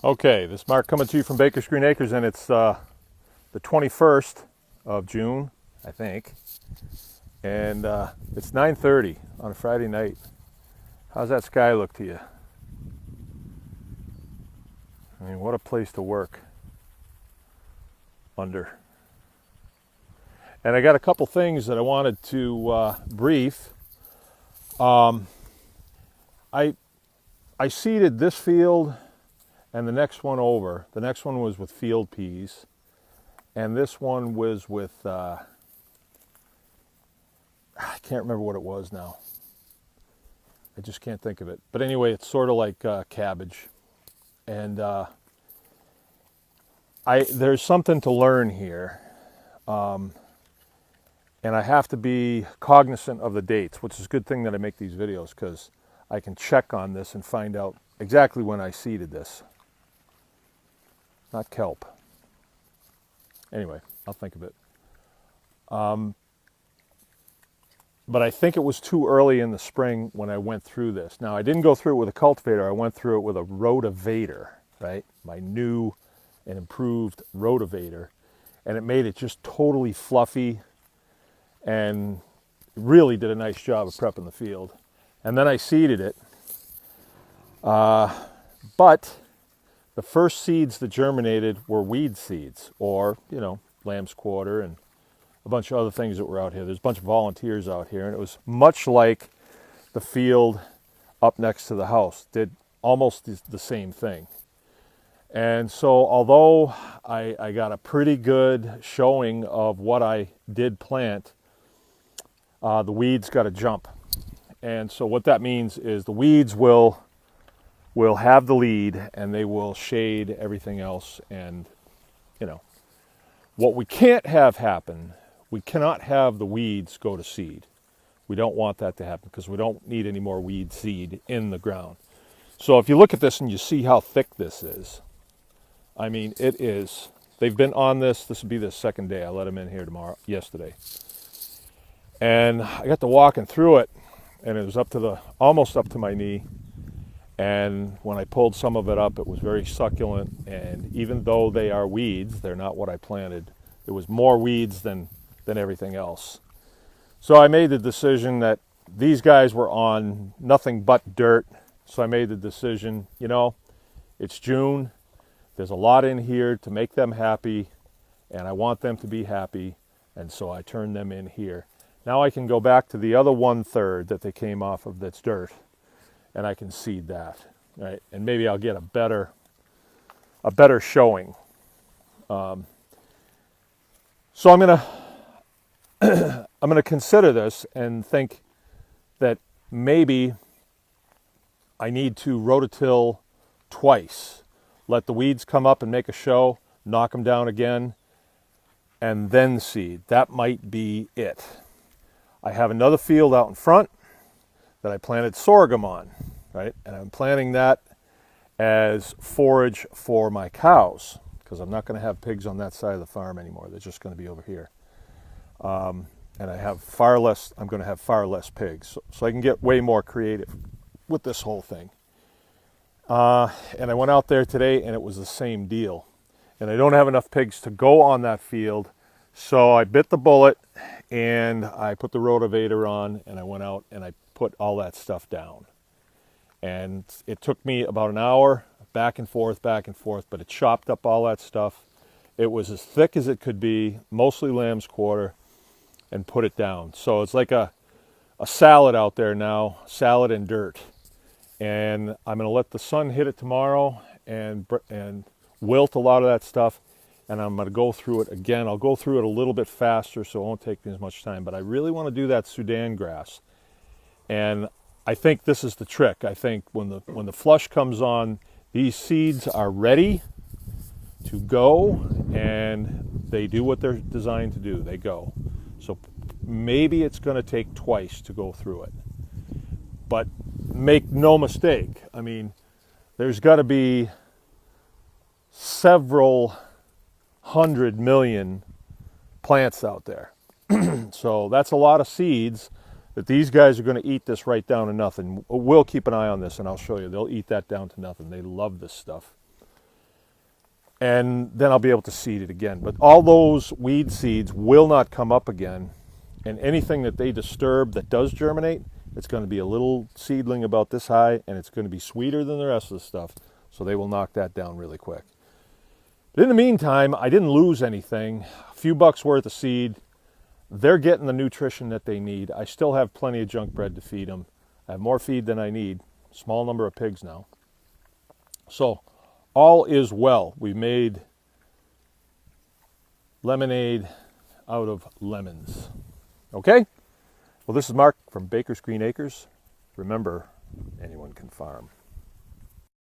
Okay, this is Mark coming to you from Baker's Green Acres, and it's the 21st of June, I think, and it's 9:30 on a Friday night. How's that sky look to you? I mean, what a place to work under. And I got a couple things that I wanted to brief. I seeded this field and the next one over. The next one was with field peas, and this one was with I can't remember what it was now. I just can't think of it. But anyway, it's sort of like cabbage, and there's something to learn here, and I have to be cognizant of the dates, which is a good thing that I make these videos, because I can check on this and find out exactly when I seeded this. Not kelp. Anyway, I'll think of it. But I think it was too early in the spring when I went through this. Now, I didn't go through it with a cultivator. I went through it with a rotavator, right? My new and improved rotavator. And it made it just totally fluffy and really did a nice job of prepping the field. And then I seeded it. But the first seeds that germinated were weed seeds, or, lamb's quarter and a bunch of other things that were out here. There's a bunch of volunteers out here, and it was much like the field up next to the house. Did almost the same thing. And so although I got a pretty good showing of what I did plant, the weeds got to jump. And so what that means is the weeds will have the lead, and they will shade everything else. And, what we can't have happen, we cannot have the weeds go to seed. We don't want that to happen, because we don't need any more weed seed in the ground. So if you look at this and you see how thick this is, I mean, it is. They've been on this. This will be the second day. I let them in here yesterday. And I got to walking through it, and it was almost up to my knee. And when I pulled some of it up, it was very succulent. And even though they are weeds, they're not what I planted. It was more weeds than everything else. So I made the decision that these guys were on nothing but dirt. So I made the decision, it's June. There's a lot in here to make them happy, and I want them to be happy. And so I turned them in here. Now I can go back to the other 1/3 that they came off of that's dirt, and I can seed that, right? And maybe I'll get a better showing. So I'm gonna consider this and think that maybe I need to rototill twice, let the weeds come up and make a show, knock them down again, and then seed. That might be it. I have another field out in front that I planted sorghum on, right? And I'm planting that as forage for my cows, because I'm not going to have pigs on that side of the farm anymore. They're just going to be over here. And I'm going to have far less pigs. So I can get way more creative with this whole thing. And I went out there today, and it was the same deal. And I don't have enough pigs to go on that field. So I bit the bullet, and I put the rotavator on, and I went out and I put all that stuff down. And it took me about an hour, back and forth, but it chopped up all that stuff. It was as thick as it could be, mostly lamb's quarter, and put it down. So it's like a salad out there now, salad and dirt. And I'm going to let the sun hit it tomorrow and wilt a lot of that stuff. And I'm going to go through it again. I'll go through it a little bit faster, so it won't take me as much time. But I really want to do that Sudan grass. And I think this is the trick. I think when the flush comes on, these seeds are ready to go, and they do what they're designed to do. They go. So maybe it's going to take twice to go through it. But make no mistake. I mean, there's got to be several 100 million plants out there. So that's a lot of seeds that these guys are going to eat this right down to nothing. We'll keep an eye on this, and I'll show you. They'll eat that down to nothing. They love this stuff. and then I'll be able to seed it again. But all those weed seeds will not come up again, and anything that they disturb that does germinate, it's going to be a little seedling about this high, and it's going to be sweeter than the rest of the stuff, so they will knock that down really quick. But in the meantime, I didn't lose anything. A few bucks worth of seed. They're getting the nutrition that they need. I still have plenty of junk bread to feed them. I have more feed than I need. Small number of pigs now. So all is well. We made lemonade out of lemons. Okay? Well, this is Mark from Baker's Green Acres. Remember, anyone can farm.